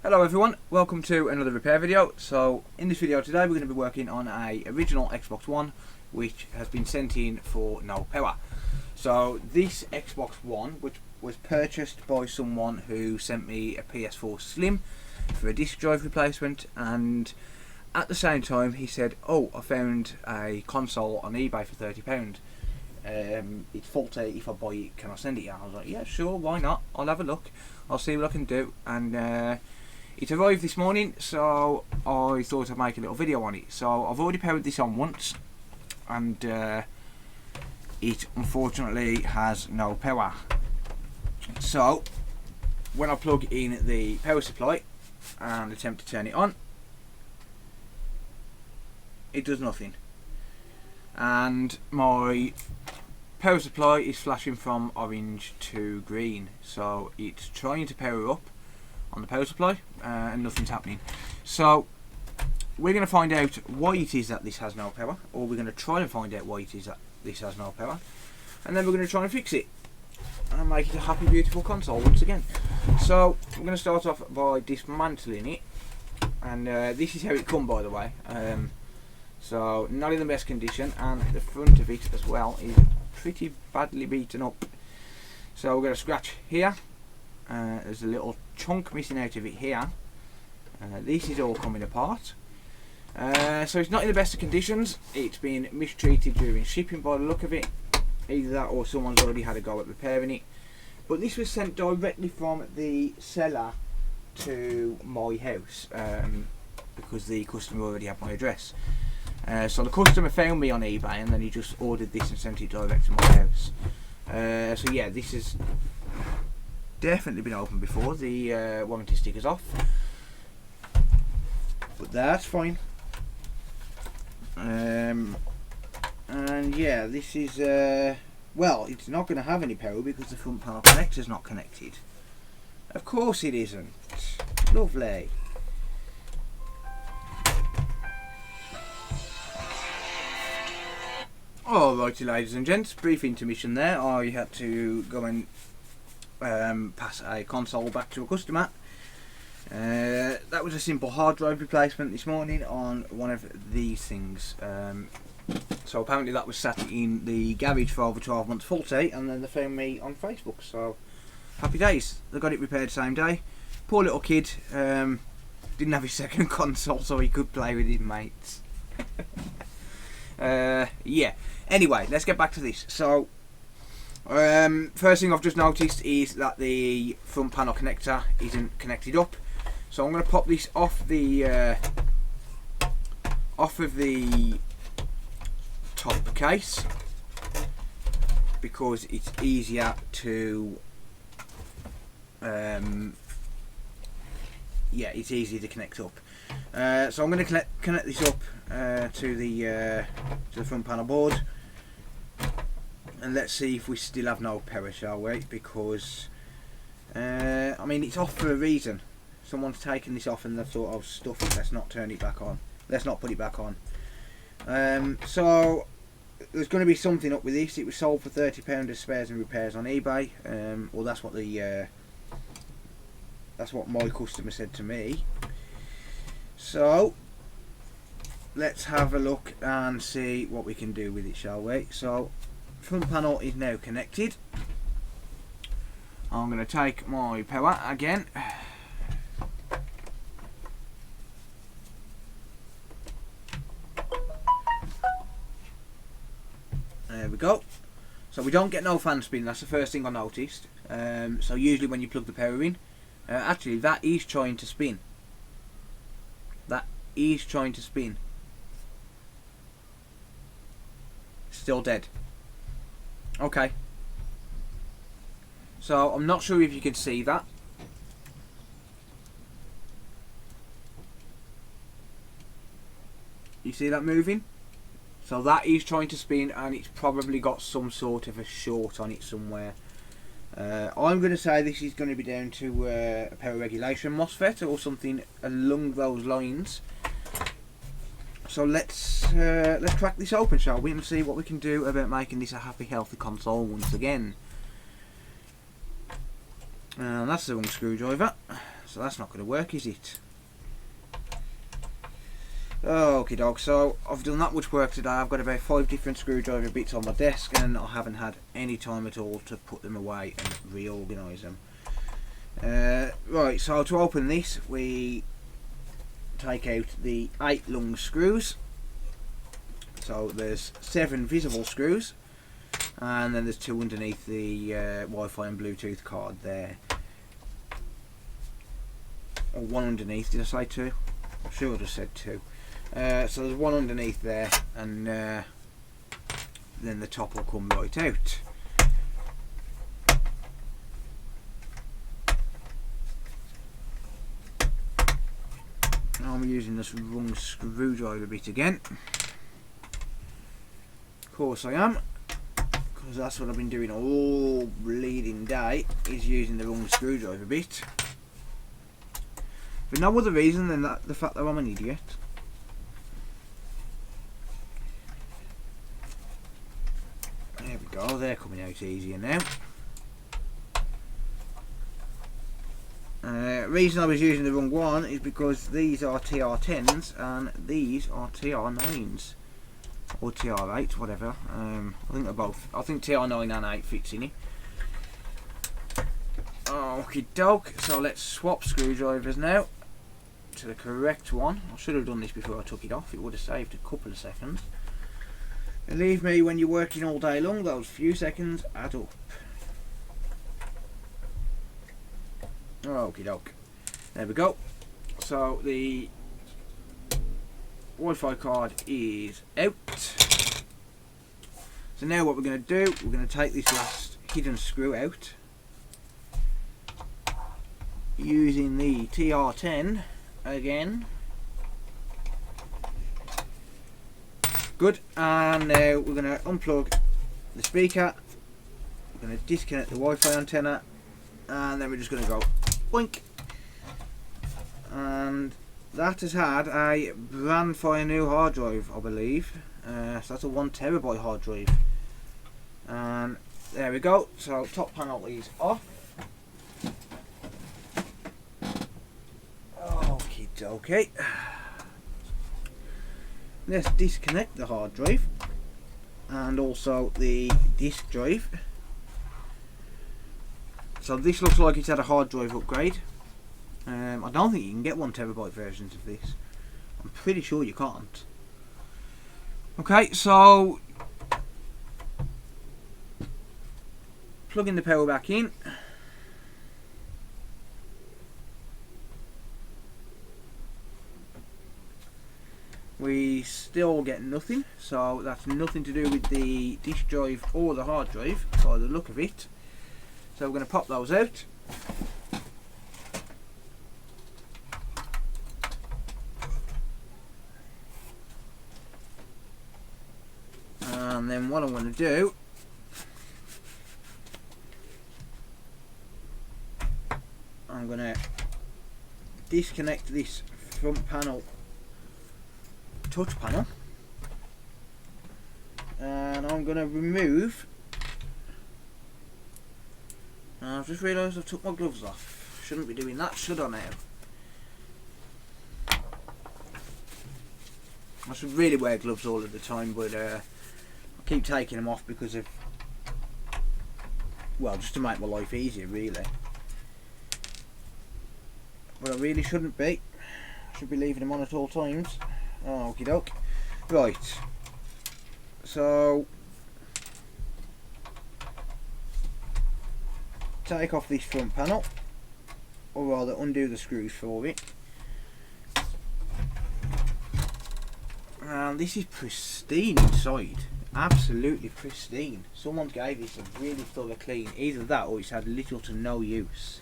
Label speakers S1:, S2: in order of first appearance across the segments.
S1: Hello everyone, welcome to another repair video. So in this video today we're going to be working on a original Xbox One which has been sent in for no power. So this Xbox One, which was purchased by someone who sent me a PS4 Slim for a disc drive replacement, and at the same time he said, oh, I found a console on eBay for £30. It's faulty, if I buy it can I send it? I was like, yeah, sure, why not, I'll have a look, I'll see what I can do. And it arrived this morning, so I thought I'd make a little video on it. So I've already powered this on once, and it unfortunately has no power. So when I plug in the power supply and attempt to turn it on, it does nothing, and my power supply is flashing from orange to green. So it's trying to power up on the power supply and nothing's happening. So we're going to find out why it is that this has no power, or we're going to try and find out why it is that this has no power, and then we're going to try and fix it and make it a happy, beautiful console once again. So we're going to start off by dismantling it, and this is how it come, by the way. So not in the best condition, and the front of it as well is pretty badly beaten up. So we're going to scratch here. There's a little chunk missing out of it here. This is all coming apart. So it's not in the best of conditions. It's been mistreated during shipping by the look of it. Either that or someone's already had a go at repairing it. But this was sent directly from the seller to my house, because the customer already had my address. So the customer found me on eBay, and then he just ordered this and sent it direct to my house. So yeah, this is definitely been opened before. The warranty sticker's off, but that's fine. And yeah, this is well, it's not going to have any power because the front panel connector's not connected. Of course it isn't. Lovely. Alrighty, ladies and gents, brief intermission there. I had to go and pass a console back to a customer. That was a simple hard drive replacement this morning on one of these things. So apparently that was sat in the garage for over 12 months faulty, and then they found me on Facebook. So happy days, they got it repaired same day. Poor little kid, didn't have his second console so he could play with his mates. Yeah, anyway, let's get back to this. So first thing I've just noticed is that the front panel connector isn't connected up. So I'm going to pop this off of the top case, because it's easier to yeah, it's easy to connect up. So I'm going to connect this up to the front panel board, and let's see if we still have no power, shall we? Because I mean, it's off for a reason. Someone's taken this off and they've thought, oh, stuff it, let's not turn it back on, let's not put it back on. So there's going to be something up with this. It was sold for £30 as spares and repairs on eBay. Well, that's what my customer said to me. So let's have a look and see what we can do with it, shall we? So front panel is now connected. I'm going to take my power again. There we go. So we don't get no fan spin, that's the first thing I noticed. So usually when you plug the power in, actually that is trying to spin. That is trying to spin. Still dead. Okay. So I'm not sure if you can see that. You see that moving? So that is trying to spin, and it's probably got some sort of a short on it somewhere. I'm going to say this is going to be down to a power regulation MOSFET or something along those lines. So let's crack this open, shall we, and see what we can do about making this a happy, healthy console once again. And that's the wrong screwdriver. So that's not going to work, is it? Okie doke, so I've done that much work today. I've got about 5 different screwdriver bits on my desk, and I haven't had any time at all to put them away and reorganise them. Right, so to open this, we take out the 8 long screws. So there's 7 visible screws, and then there's 2 underneath the Wi-Fi and Bluetooth card there. Or 1 underneath, did I say 2? I'm sure I just said 2. So there's 1 underneath there, and then the top will come right out. Now I'm using this wrong screwdriver bit again. Of course I am, because that's what I've been doing all bleeding day, is using the wrong screwdriver bit. For no other reason than the fact that I'm an idiot. There we go, they're coming out easier now. Reason I was using the wrong one is because these are TR10s and these are TR9s. Or TR8, whatever. I think they're both. I think TR9 and 8 fits in it. Okie doke, so let's swap screwdrivers now to the correct one. I should have done this before I took it off, it would have saved a couple of seconds. Believe me, when you're working all day long, those few seconds add up. Okie doke. There we go. So the Wi-Fi card is out. So now what we're going to do, we're going to take this last hidden screw out using the TR10 again. Good, and now we're going to unplug the speaker, we're going to disconnect the Wi-Fi antenna, and then we're just going to go boink, and that has had a brand fire new hard drive, I believe. So that's a 1 terabyte hard drive, and there we go. So top panel is off. Okay, let's disconnect the hard drive and also the disk drive. So this looks like it's had a hard drive upgrade. I don't think you can get 1 terabyte versions of this. I'm pretty sure you can't. Okay, so plugging the power back in. We still get nothing, so that's nothing to do with the disk drive or the hard drive by the look of it. So we're going to pop those out. And then what I'm going to do, I'm going to disconnect this front panel, touch panel, and I'm going to remove, I've just realised I've took my gloves off. Shouldn't be doing that, should I now? I should really wear gloves all of the time, but I keep taking them off because of, well, just to make my life easier really. But I really shouldn't be. I should be leaving them on at all times. Okie doke. Right. So take off this front panel, or rather undo the screws for it. And this is pristine inside. Absolutely pristine. Someone gave this a really thorough clean. Either that or it's had little to no use.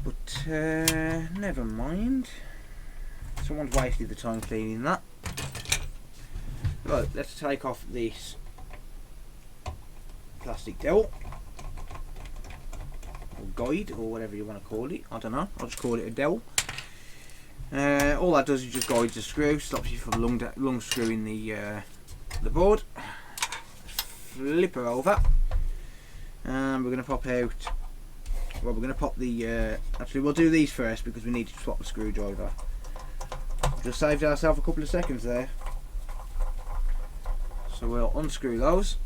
S1: But never mind. Someone's wasted the time cleaning that. Right, let's take off this plastic dowel, or guide, or whatever you want to call it. I don't know, I'll just call it a dowel. All that does is just guides the screw, stops you from long screwing the board. Flip her over, and we're going to pop out Well, we're going to pop the... actually, we'll do these first because we need to swap the screwdriver. Just saved ourselves a couple of seconds there. So we'll unscrew those.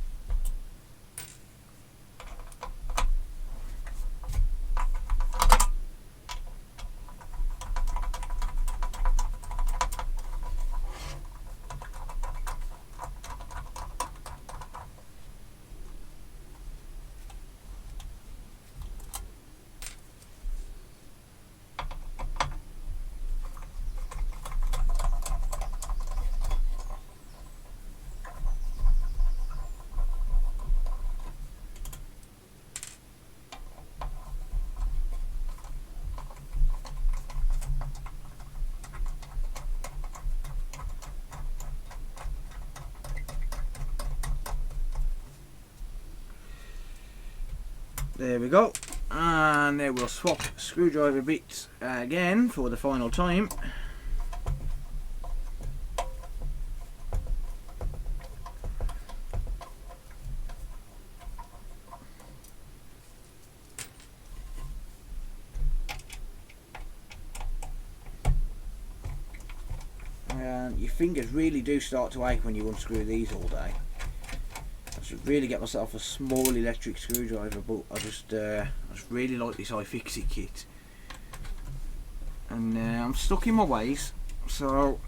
S1: There we go, and then we'll swap screwdriver bits again for the final time. And your fingers really do start to ache when you unscrew these all day. I should really get myself a small electric screwdriver, but I just really like this iFixit kit, and I'm stuck in my ways. So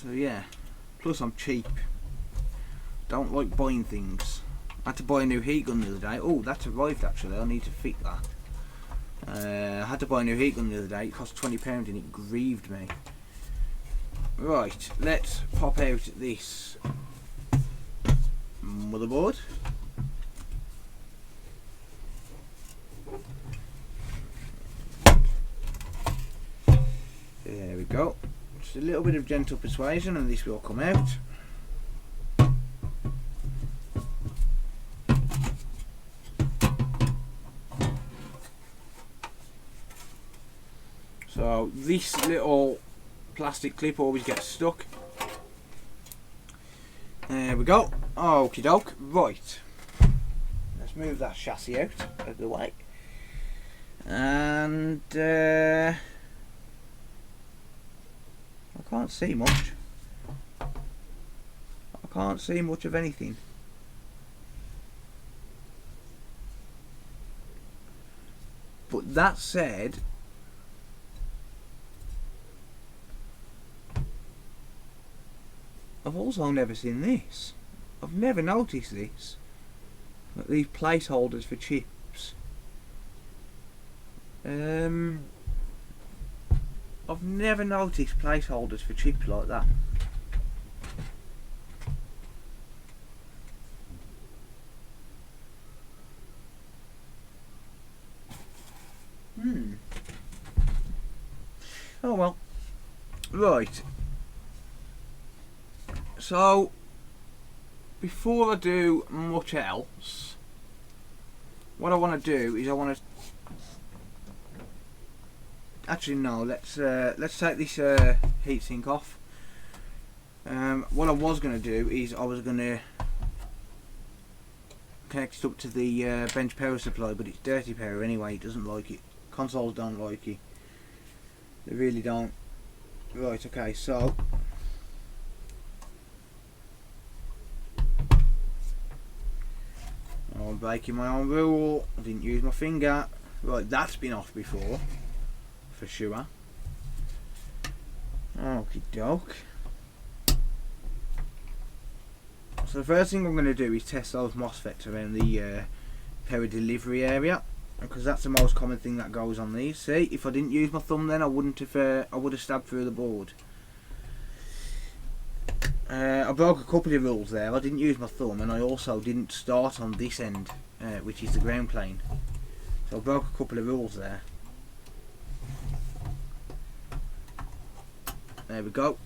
S1: yeah. Plus I'm cheap. Don't like buying things. I had to buy a new heat gun the other day. Oh, that's arrived actually. I need to fit that. I had to buy a new heat gun the other day. It cost £20 and it grieved me. Right, let's pop out this motherboard. There we go. Just a little bit of gentle persuasion and this will come out. So this little plastic clip always gets stuck. There we go. Okie doke. Right. Let's move that chassis out of the way. And I can't see much. I can't see much of anything. But that said, I've also never seen this. I've never noticed this. Like these placeholders for chips. I've never noticed placeholders for chips like that. Oh well. Right. So, before I do much else, what I want to do is I want to... Actually no, let's take this heatsink off. What I was going to do is I was going to connect it up to the bench power supply, but it's dirty power anyway, it doesn't like it. Consoles don't like it. They really don't. Right, okay, so... I'm breaking my own rule. I didn't use my finger. Right, that's been off before, for sure. Okie doke. So the first thing I'm going to do is test those MOSFETs around the power delivery area, because that's the most common thing that goes on these. See, if I didn't use my thumb, then I wouldn't have. I would have stabbed through the board. I broke a couple of rules there. I didn't use my thumb, and I also didn't start on this end, which is the ground plane. So I broke a couple of rules there. There we go.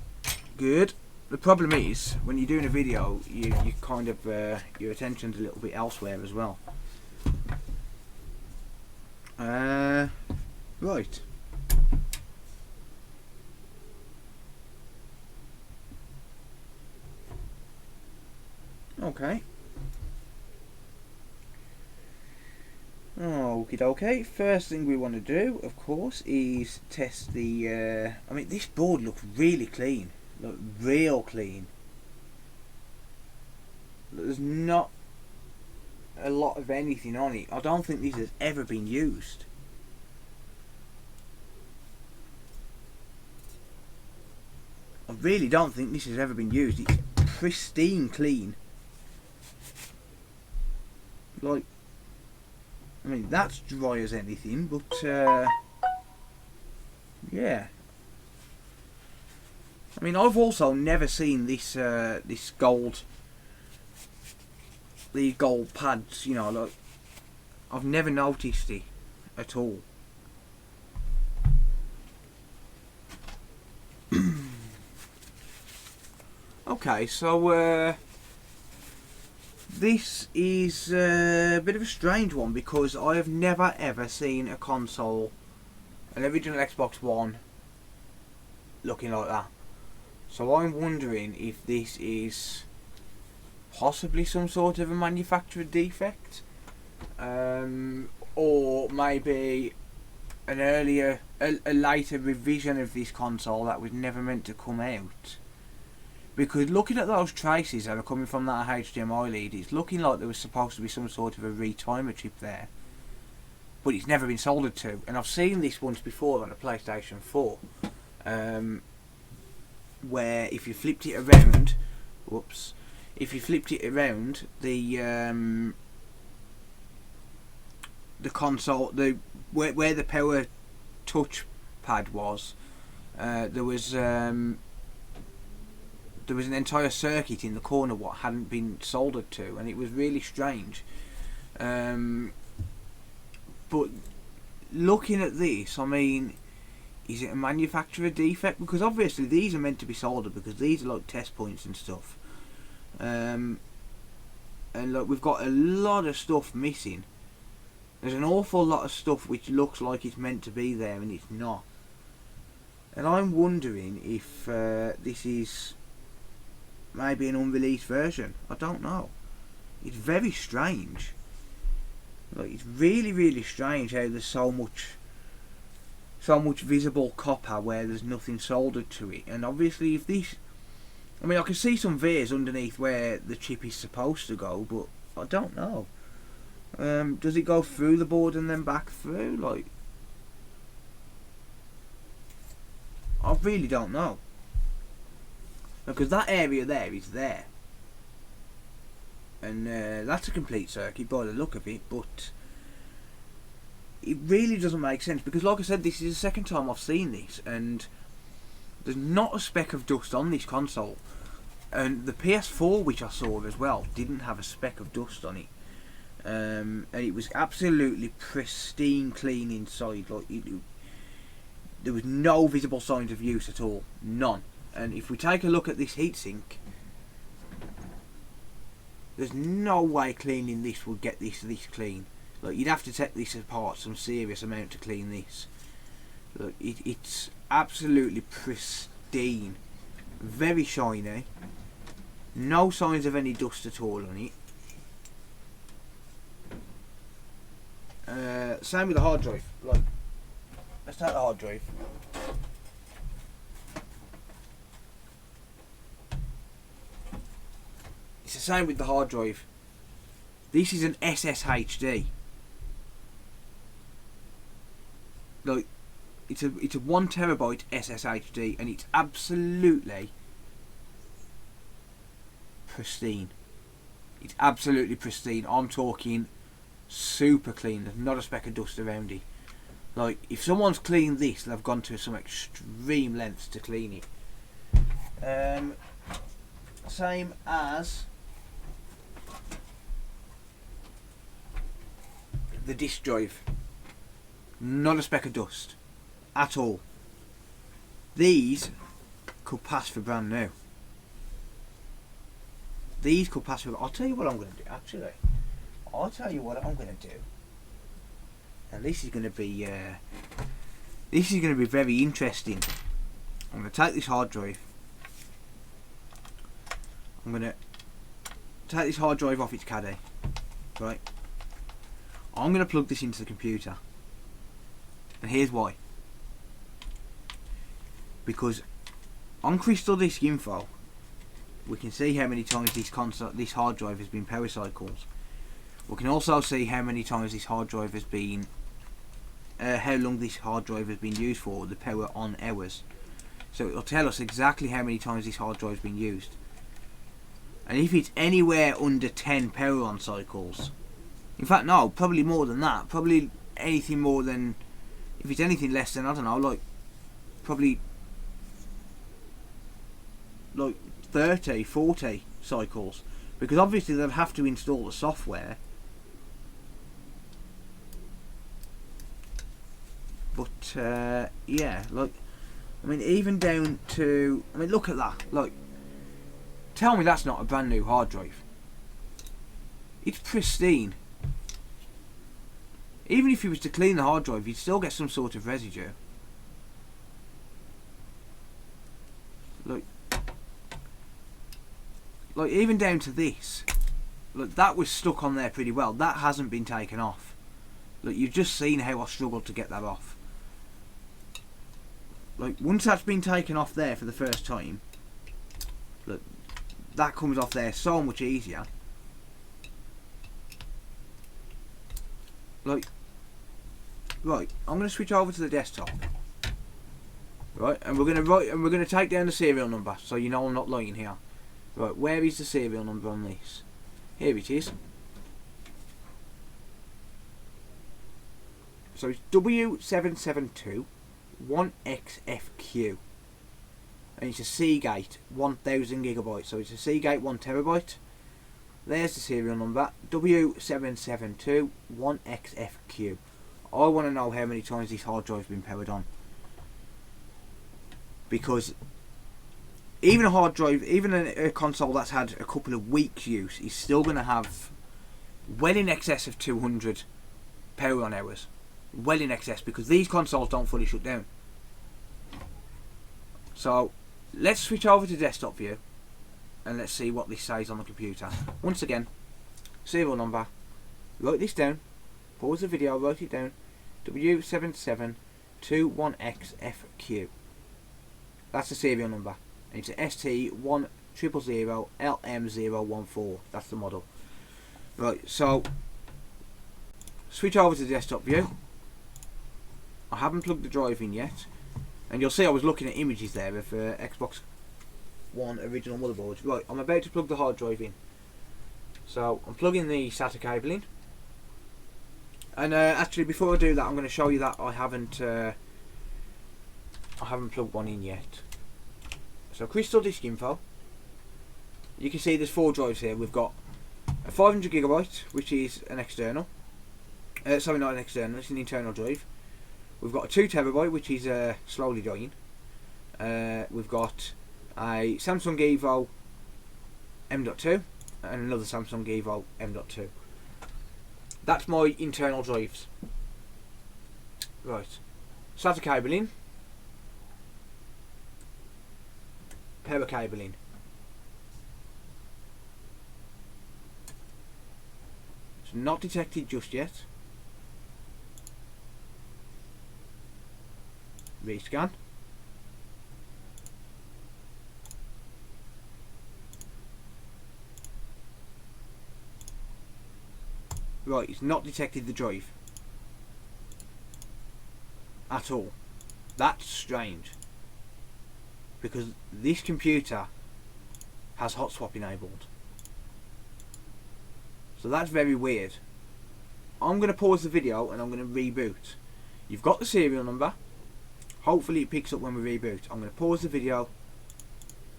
S1: Good. The problem is, when you're doing a video, you kind of your attention's a little bit elsewhere as well. Right. Okay. Okie dokie. First thing we want to do, of course, is test the. I mean, this board looks really clean. Look, real clean. There's not a lot of anything on it. I don't think this has ever been used. I really don't think this has ever been used. It's pristine clean. Like, I mean, that's dry as anything, but yeah. I mean, I've also never seen this this gold, these gold pads. You know, like I've never noticed it at all. Okay, so this is a bit of a strange one because I have never ever seen a console, an original Xbox One, looking like that. So I'm wondering if this is possibly some sort of a manufacturer defect, or maybe an earlier, a later revision of this console that was never meant to come out. Because looking at those traces that are coming from that HDMI lead, it's looking like there was supposed to be some sort of a retimer chip there. But it's never been soldered to. And I've seen this once before on a PlayStation 4. Where if you flipped it around... Whoops. If you flipped it around, the console... where the power touch pad was, there was an entire circuit in the corner what hadn't been soldered to, and it was really strange. But looking at this, I mean, is it a manufacturer defect? Because obviously these are meant to be soldered because these are like test points and stuff. And look, we've got a lot of stuff missing. There's an awful lot of stuff which looks like it's meant to be there and it's not. And I'm wondering if this is maybe an unreleased version. I don't know. It's very strange. Like, it's really, really strange how there's so much visible copper where there's nothing soldered to it. And obviously, if this, I mean, I can see some veins underneath where the chip is supposed to go, but I don't know. Does it go through the board and then back through? Like, I really don't know. Because that area there is there. And that's a complete circuit by the look of it, but it really doesn't make sense because, like I said, this is the second time I've seen this, and there's not a speck of dust on this console. And the PS4, which I saw as well, didn't have a speck of dust on it. And it was absolutely pristine clean inside. Like there was no visible signs of use at all. None. And if we take a look at this heatsink, there's no way cleaning this would get this clean. Like, you'd have to take this apart some serious amount to clean this. Look, it's absolutely pristine, very shiny, no signs of any dust at all on it. Same with the hard drive. Like, let's take the hard drive. It's the same with the hard drive. This is an SSHD. Like, it's a 1 terabyte SSHD, and it's absolutely pristine. It's absolutely pristine. I'm talking super clean. There's not a speck of dust around it. Like, if someone's cleaned this, they've gone to some extreme lengths to clean it. Same as the disk drive. Not a speck of dust at all. These could pass for brand new. These could pass for... I'll tell you what I'm going to do, actually. I'll tell you what I'm going to do. And this is going to be... very interesting. I'm going to take this hard drive. I'm going to take this hard drive off its caddy. Right. I'm going to plug this into the computer. And here's why. Because on Crystal Disk Info, we can see how many times this hard drive has been power cycles. We can also see how many times this hard drive has been, how long this hard drive has been used for, the power on hours. So it'll tell us exactly how many times this hard drive has been used. And if it's anywhere under 10 power on cycles, in fact no, probably more than that, probably anything more than, if it's anything less than, I don't know, like probably like 30, 40 cycles, because obviously they'll have to install the software. But yeah, like, I mean, even down to, I mean, look at that, like, tell me that's not a brand new hard drive. It's pristine. Even if you was to clean the hard drive, you'd still get some sort of residue. Like even down to this, look, that was stuck on there pretty well. That hasn't been taken off. Look, you've just seen how I struggled to get that off. Like, once that's been taken off there for the first time, look, that comes off there so much easier. Like, right, I'm going to switch over to the desktop. Right, and we're going to take down the serial number, so you know I'm not lying here. Right, where is the serial number on this? Here it is. So it's W7721XFQ. And it's a Seagate 1000 gigabytes. So it's a Seagate 1 terabyte. There's the serial number, W7721XFQ. I want to know how many times this hard drive's been powered on. Because even a hard drive, even a console that's had a couple of weeks use, is still going to have well in excess of 200 power on hours. Well in excess, because these consoles don't fully shut down. So let's switch over to desktop view and let's see what this says on the computer. Once again, serial number, write this down, pause the video, write it down, W7721XFQ. That's the serial number. And it's a ST1000LM014. That's the model. Right, so switch over to the desktop view. I haven't plugged the drive in yet, and you'll see I was looking at images there of Xbox One original motherboards. Right, I'm about to plug the hard drive in. So I'm plugging the SATA cable in, and actually before I do that, I'm going to show you that I haven't plugged one in yet. So Crystal Disk Info, you can see there's 4 drives here. We've got a 500 gigabyte, which is an external. Sorry, not an external, it's an internal drive. We've got a 2 terabyte, which is slowly dying. We've got a Samsung Evo M.2 and another Samsung Evo M.2. That's my internal drives. Right, SATA cable in. Power cable in. It's not detected just yet. Rescan. Right, it's not detected the drive at all. That's strange, because this computer has hot swap enabled. So that's very weird. I'm going to pause the video and I'm going to reboot. You've got the serial number. Hopefully it picks up when we reboot. I'm going to pause the video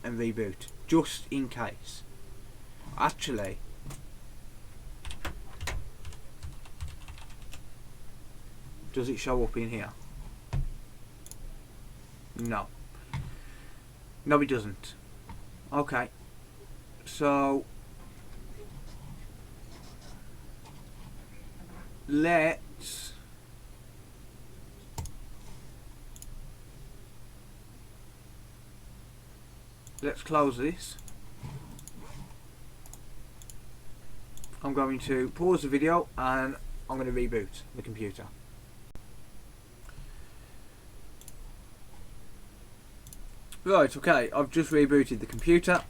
S1: and reboot, just in case. Actually, does it show up in here? No. No, it doesn't. Okay. So let's close this. I'm going to pause the video and I'm going to reboot the computer. Right, okay, I've just rebooted the computer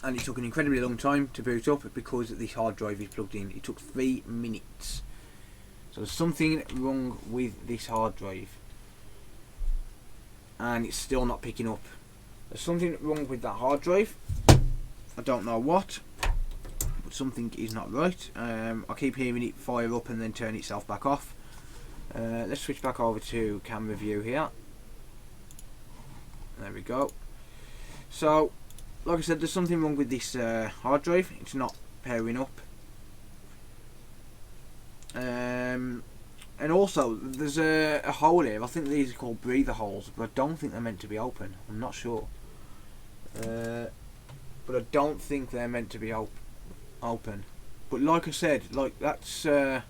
S1: and it took an incredibly long time to boot up because this hard drive is plugged in. It took 3 minutes. So there's something wrong with this hard drive and it's still not picking up. There's something wrong with that hard drive. I don't know what, but something is not right. I keep hearing it fire up and then turn itself back off. Let's switch back over to camera view here. There we go. So, like I said, there's something wrong with this hard drive. It's not pairing up. And also, there's a hole here. I think these are called breather holes, but I don't think they're meant to be open. I'm not sure. But I don't think they're meant to be open. But like I said, like that's... I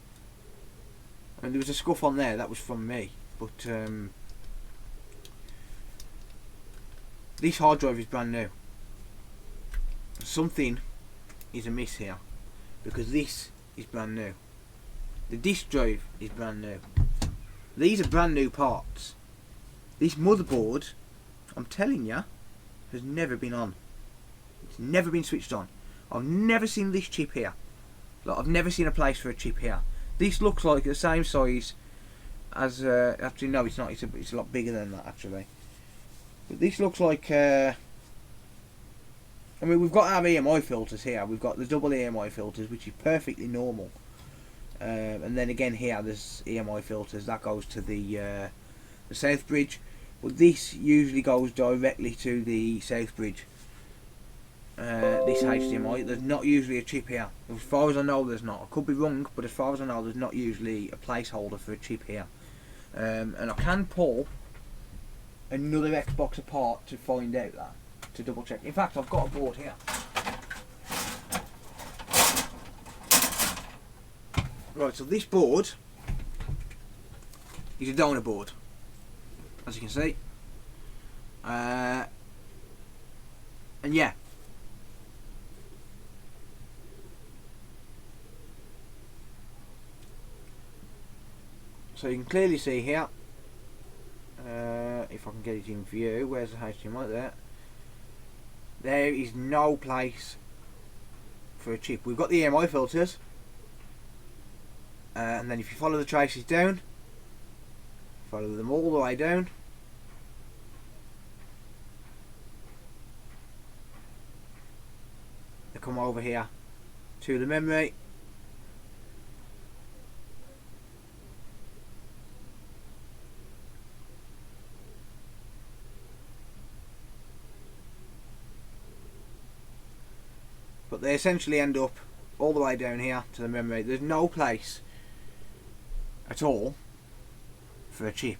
S1: mean, there was a scuff on there. That was from me. But this hard drive is brand new. Something is amiss here, because this is brand new. The disk drive is brand new. These are brand new parts. This motherboard, I'm telling you, has never been on. It's never been switched on. I've never seen this chip here. Like, I've never seen a place for a chip here. This looks like the same size as... actually, no, it's not. It's a lot bigger than that, actually. But this looks like... I mean, we've got our EMI filters here. We've got the double EMI filters, which is perfectly normal. And then again here, there's EMI filters. That goes to the south bridge. But this usually goes directly to the south bridge. This HDMI. There's not usually a chip here. As far as I know, there's not. I could be wrong, but as far as I know, there's not usually a placeholder for a chip here. And I can pull another Xbox apart to find out that. To double check. In fact, I've got a board here. Right, so this board is a donor board, as you can see. And yeah. So you can clearly see here, if I can get it in view, where's the HDMI there? There is no place for a chip. We've got the EMI filters, and then if you follow the traces down, follow them all the way down, they come over here to the memory. But they essentially end up all the way down here to the memory. There's no place at all for a chip.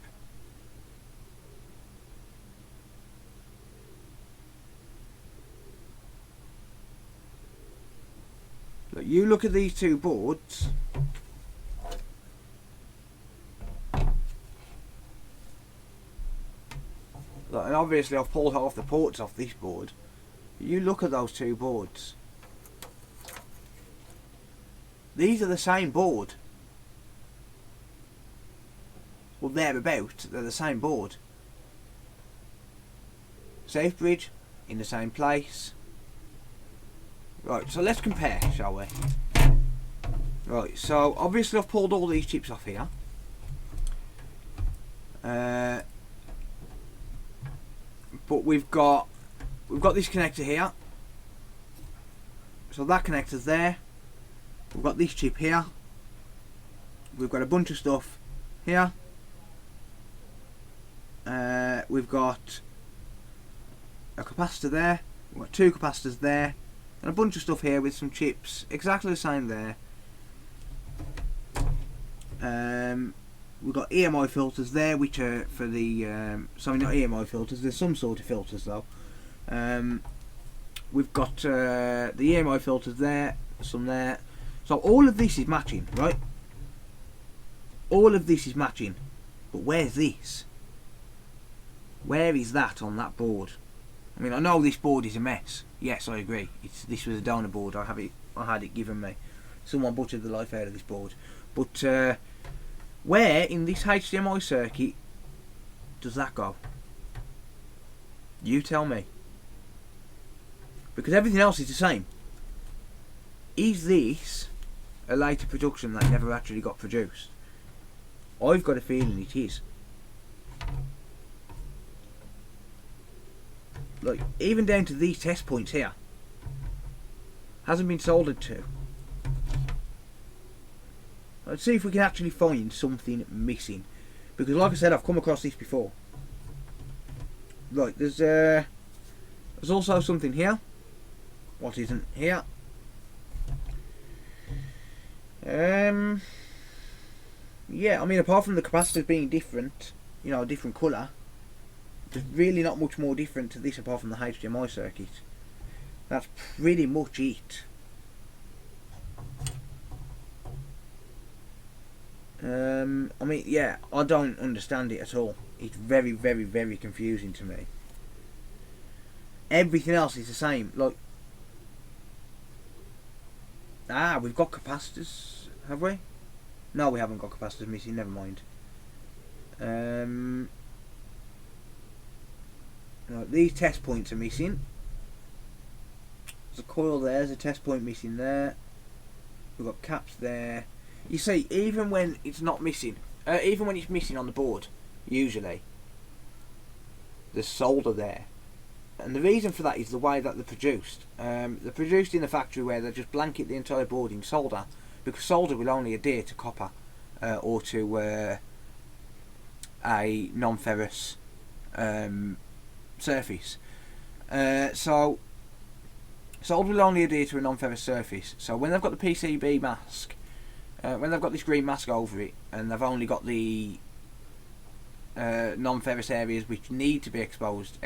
S1: Look, you look at these two boards. Look, and obviously I've pulled half the ports off this board. You look at those two boards. These are the same board. Well, they're the same board. Safe bridge in the same place. Right, so let's compare, shall we? Right, so obviously I've pulled all these chips off here. But we've got this connector here. So that connector's there. We've got this chip here. We've got a bunch of stuff here. We've got a capacitor there. We've got two capacitors there. And a bunch of stuff here with some chips. Exactly the same there. We've got EMI filters there, which are for the... sorry, not EMI filters. There's some sort of filters though. We've got the EMI filters there. Some there. So all of this is matching, right? All of this is matching. But where's this? Where is that on that board? I mean, I know this board is a mess. Yes, I agree. This was a donor board. I had it given me. someone butchered the life out of this board. But where in this HDMI circuit does that go? You tell me. Because everything else is the same. Is this a later production that never actually got produced? I've got a feeling it is. Like, even down to these test points here. Hasn't been soldered to. Let's see if we can actually find something missing. Because like I said, I've come across this before. Right, there's also something here. What isn't here? Yeah, I mean, apart from the capacitors being different, you know, a different colour, there's really not much more different to this apart from the HDMI circuit. That's pretty much it. I mean, yeah, I don't understand it at all. It's very, very, very confusing to me. Everything else is the same. Like, we've got capacitors, have we? No, we haven't got capacitors missing. Never mind. Right, these test points are missing. There's a coil there. There's a test point missing there. We've got caps there. You see, even when it's not missing, even when it's missing on the board, usually there's solder there. And the reason for that is the way that they're produced. They're produced in a factory where they just blanket the entire board in solder, because solder will only adhere to copper or to a non-ferrous surface. So solder will only adhere to a non-ferrous surface. So when they've got the PCB mask, when they've got this green mask over it, and they've only got the non-ferrous areas which need to be exposed,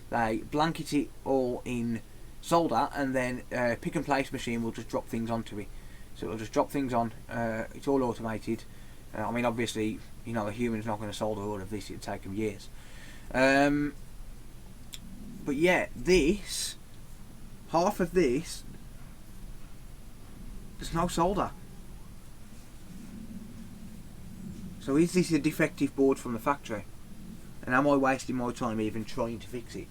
S1: they blanket it all in solder, and then pick and place machine will just drop things onto it. So it'll just drop things on. It's all automated. I mean, obviously, you know, a human's not going to solder all of this. It'll take them years. But yeah, this, half of this, there's no solder. So is this a defective board from the factory? And am I wasting my time even trying to fix it?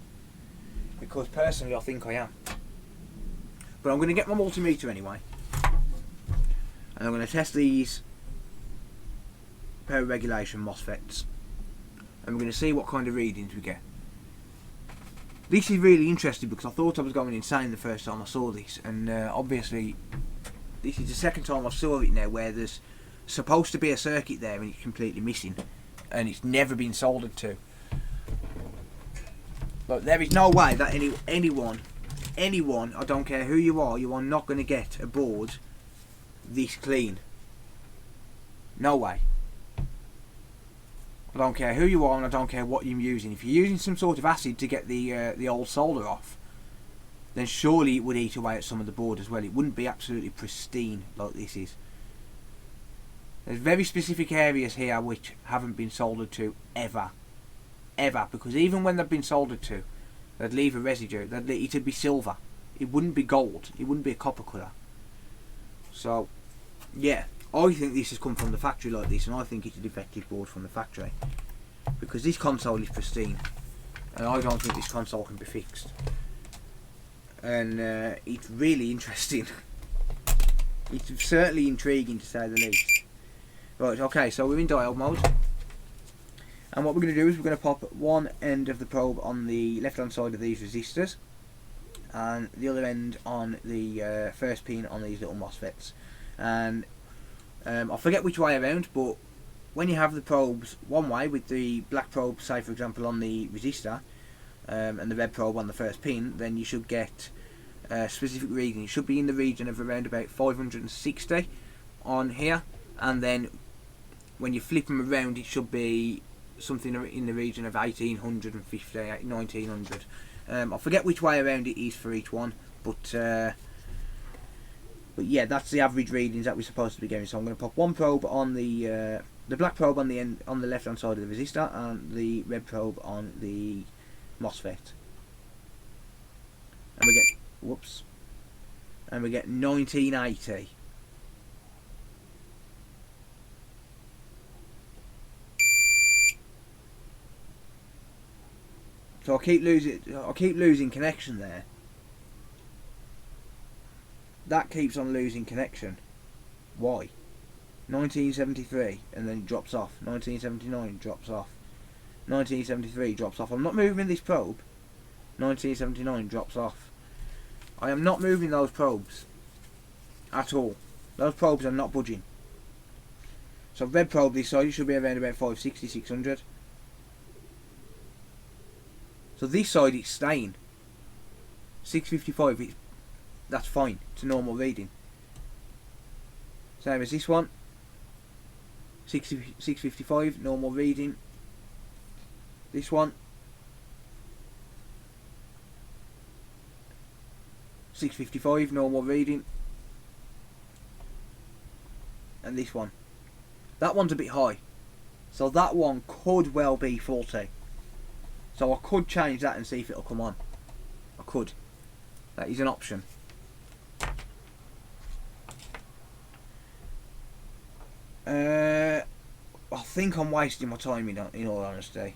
S1: Because personally I think I am. But I'm going to get my multimeter anyway. And I'm going to test these power regulation MOSFETs. And we're going to see what kind of readings we get. This is really interesting because I thought I was going insane the first time I saw this. And obviously this is the second time I saw it now where there's supposed to be a circuit there and it's completely missing. And it's never been soldered to. But there is no way that anyone, I don't care who you are not going to get a board this clean. No way. I don't care who you are, and I don't care what you're using. If you're using some sort of acid to get the old solder off, then surely it would eat away at some of the board as well. It wouldn't be absolutely pristine like this is. There's very specific areas here which haven't been soldered to ever. Because even when they've been soldered to, they'd leave a residue. It'd be silver. It wouldn't be gold. It wouldn't be a copper colour. So, yeah, I think this has come from the factory like this, and I think it's a defective board from the factory. Because this console is pristine, and I don't think this console can be fixed. And it's really interesting. It's certainly intriguing to say the least. Right, okay, so we're in diode mode. And what we're going to do is we're going to pop one end of the probe on the left hand side of these resistors, and the other end on the first pin on these little MOSFETs. And I forget which way around, but when you have the probes one way, with the black probe, say for example, on the resistor, and the red probe on the first pin, then you should get specific reading. It should be in the region of around about 560 on here, and then when you flip them around it should be something in the region of 1850, 1900. I forget which way around it is for each one, but yeah, that's the average readings that we're supposed to be getting. So I'm going to pop one probe on the black probe on the end, on the left hand side of the resistor, and the red probe on the MOSFET, and we get 1980. So I keep losing connection there. That keeps on losing connection. Why? 1973 and then it drops off. 1979 drops off. 1973 drops off. I'm not moving this probe. 1979 drops off. I am not moving those probes at all. Those probes are not budging. So red probe this side should be around about 560, 600. So this side it's staying. 655, that's fine. It's a normal reading. Same as this one. 655, normal reading. This one. 655, normal reading. And this one. That one's a bit high. So that one could well be 40. So I could change that and see if it'll come on. I could. That is an option. I think I'm wasting my time in all honesty.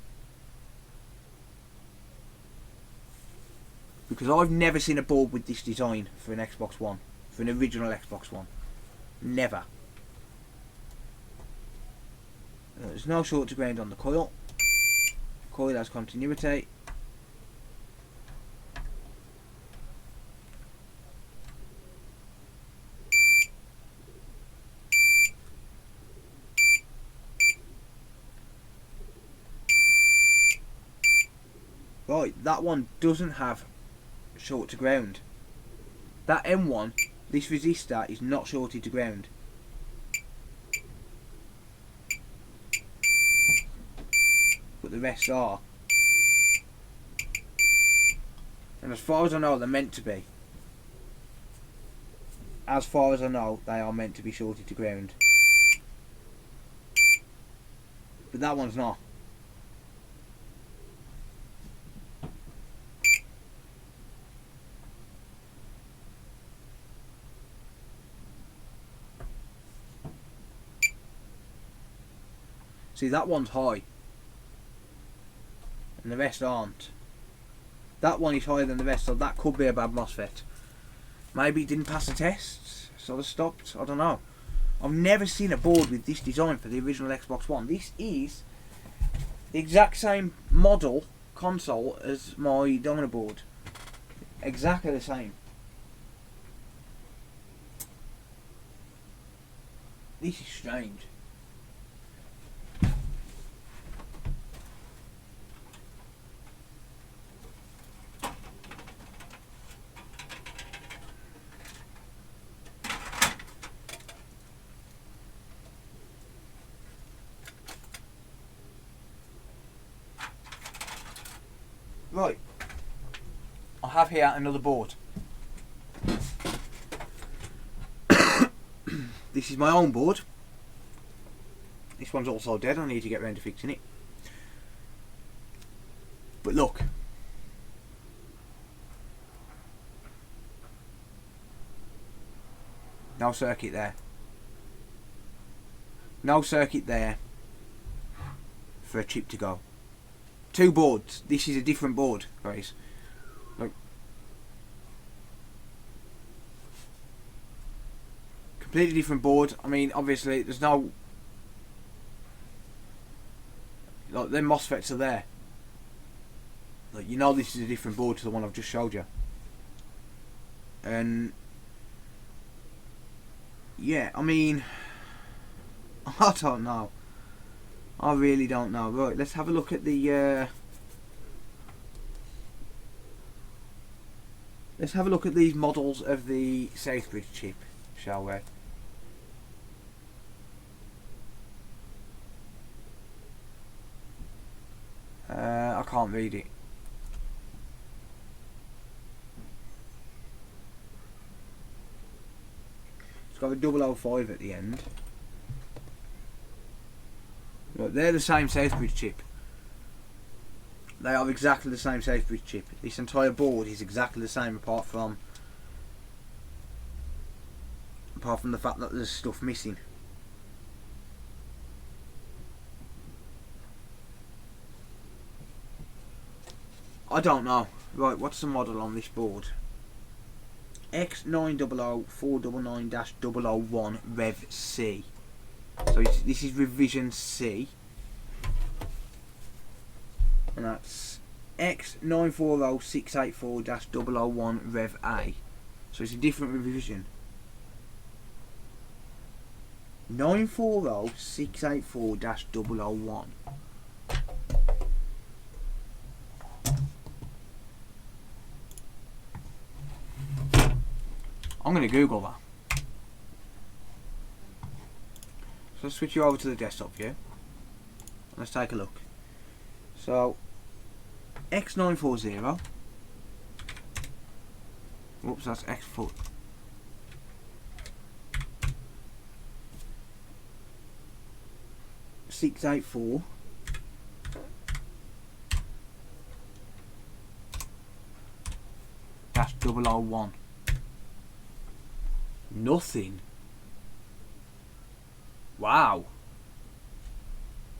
S1: Because I've never seen a board with this design for an Xbox One. For an original Xbox One. Never. There's no short to ground on the coil. Coil has continuity. Right, that one doesn't have short to ground. That M1, this resistor is not shorted to ground. But the rest are. And as far as I know, they're meant to be. As far as I know, they are meant to be shorted to ground. But that one's not. See, that one's high. And the rest aren't. That one is higher than the rest, so that could be a bad MOSFET. Maybe it didn't pass the test, so it stopped. I don't know. I've never seen a board with this design for the original Xbox One. This is the exact same model console as my Domino board. Exactly the same. This is strange. Right, I have here another board. This is my own board. This one's also dead, I need to get round to fixing it. But look. No circuit there. No circuit there for a chip to go. Two boards. This is a different board, guys. Look. Completely different board. I mean, obviously, there's no... Like, them MOSFETs are there. Like, you know this is a different board to the one I've just showed you. And... yeah, I mean... I don't know. I really don't know. Right, let's have a look at the let's have a look at these models of the Southbridge chip, shall we? I can't read it. It's got a 005 at the end. Right, they're the same Southbridge chip. They are exactly the same Southbridge chip. This entire board is exactly the same apart from the fact that there's stuff missing. I don't know. Right, what's the model on this board? X900499-001 Rev C. So this is revision C. And that's X940684-001 Rev A. So it's a different revision. 940684-001. I'm going to Google that. So let's switch you over to the desktop view. Let's take a look. So X940. Whoops, that's X4. .684 -001. Nothing. Wow.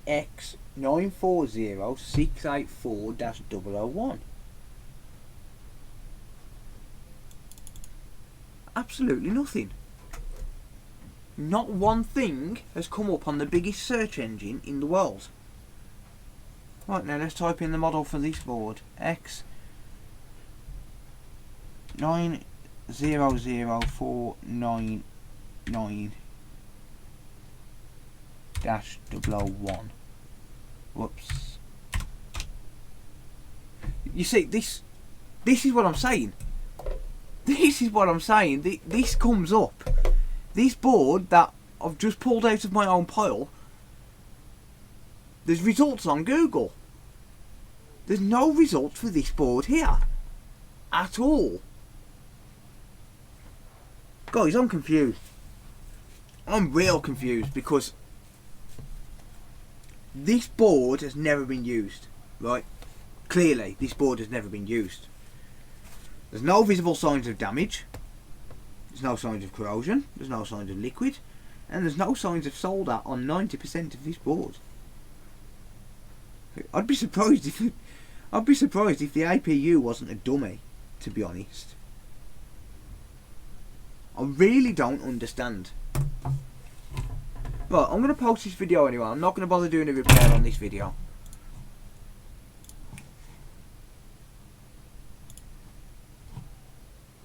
S1: X940684-001. Absolutely nothing. Not one thing has come up on the biggest search engine in the world. Right, now let's type in the model for this board. X900499-001. Whoops. You see, this is what I'm saying. This is what I'm saying. This comes up. This board that I've just pulled out of my own pile, there's results on Google. There's no results for this board here. At all. Guys, I'm confused. I'm real confused because this board has never been used. Right? Clearly, this board has never been used. There's no visible signs of damage. There's no signs of corrosion. There's no signs of liquid. And there's no signs of solder on 90% of this board. I'd be surprised if the APU wasn't a dummy, to be honest. I really don't understand. Right, I'm going to post this video anyway. I'm not going to bother doing a repair on this video.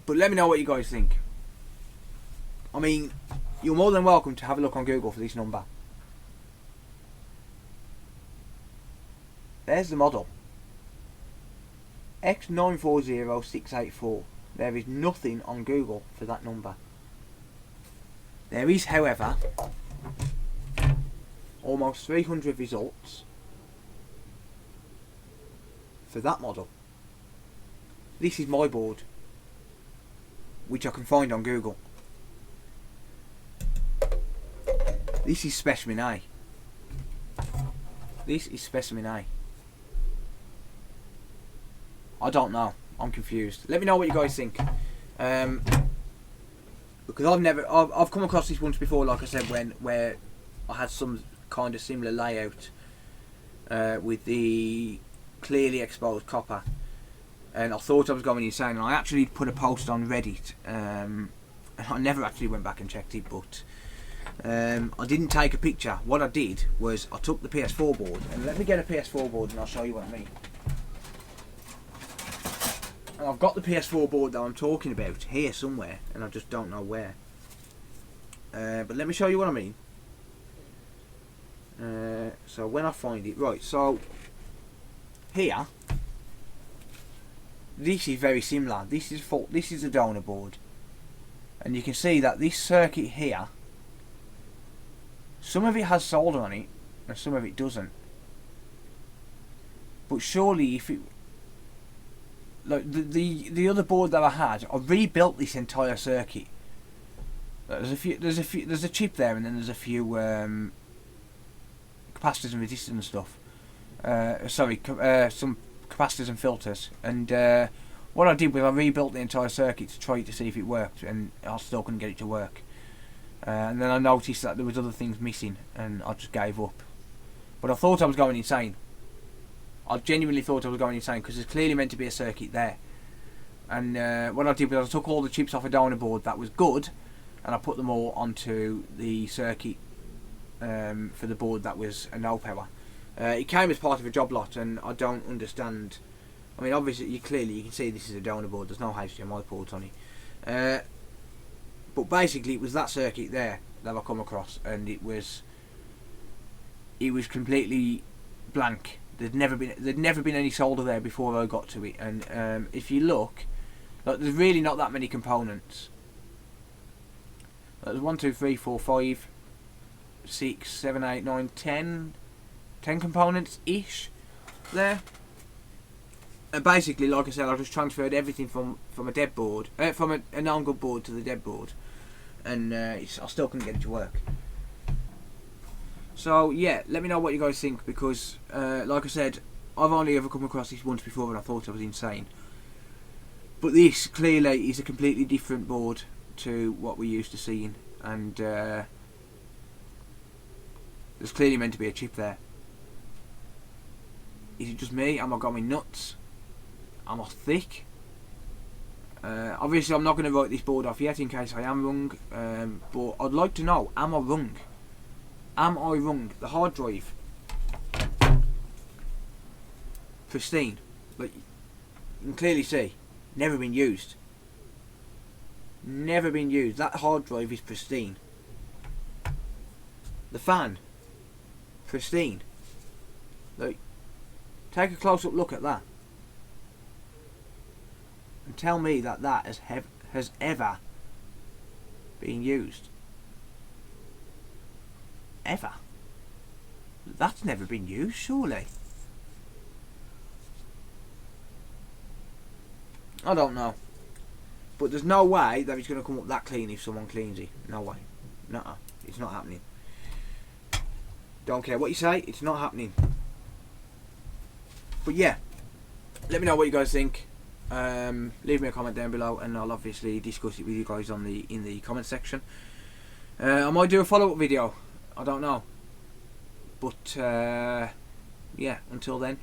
S1: But let me know what you guys think. I mean, you're more than welcome to have a look on Google for this number. There's the model. X940684. There is nothing on Google for that number. There is, however, almost 300 results for that model. This is my board, which I can find on Google. This is specimen A. This is specimen A. I don't know. I'm confused. Let me know what you guys think. Because I've come across this once before, like I said, where I had some kind of similar layout with the clearly exposed copper, and I thought I was going insane. And I actually put a post on Reddit. And I never actually went back and checked it, but I didn't take a picture. What I did was I took the PS4 board, and let me get a PS4 board and I'll show you what I mean. And I've got the PS4 board that I'm talking about here somewhere, and I just don't know where. But let me show you what I mean. So when I find it, right, so here, this is very similar. This is a donor board, and you can see that this circuit here, some of it has solder on it and some of it doesn't. But surely if it, like the other board that I had, I rebuilt this entire circuit. There's a chip there, and then there's a few capacitors and resistors and stuff. Some capacitors and filters. And what I did was I rebuilt the entire circuit to try to see if it worked, and I still couldn't get it to work. And then I noticed that there was other things missing, and I just gave up. But I thought I was going insane. I genuinely thought I was going insane because there's clearly meant to be a circuit there. And what I did was I took all the chips off a donor board that was good, and I put them all onto the circuit for the board that was a no power. It came as part of a job lot, and I don't understand. I mean, obviously, you can see this is a donor board. There's no HDMI ports on it. But basically, it was that circuit there that I come across, and it was completely blank. There'd never been any solder there before I got to it. And if you look, like, there's really not that many components. There's 1, 2, 3, 4, 5, 6, 7, 8, 9, 10 components ish there. And basically, like I said, I just transferred everything from a dead board, from a non-good board to the dead board, and I still couldn't get it to work. So yeah, let me know what you guys think, because like I said, I've only ever come across this once before and I thought I was insane. But this clearly is a completely different board to what we're used to seeing, and there's clearly meant to be a chip there. Is it just me? Am I going nuts? Am I thick? Obviously I'm not going to write this board off yet in case I am wrong, but I'd like to know, am I wrong? Am I wrong? The hard drive, pristine, like you can clearly see, never been used. Never been used. That hard drive is pristine. The fan, pristine. Like, take a close up look at that, and tell me that has ever been used. Ever. That's never been used, surely. I don't know. But there's no way that it's going to come up that clean if someone cleans it. No way. Nuh-uh. It's not happening. Don't care what you say, it's not happening. But yeah, let me know what you guys think. Leave me a comment down below, and I'll obviously discuss it with you guys in the comment section. I might do a follow-up video. I don't know. But yeah, until then,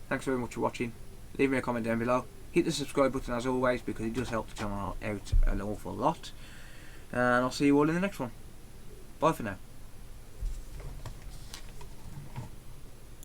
S1: thanks very much for watching. Leave me a comment down below. Hit the subscribe button as always, because it does help the channel out an awful lot. And I'll see you all in the next one. Bye for now.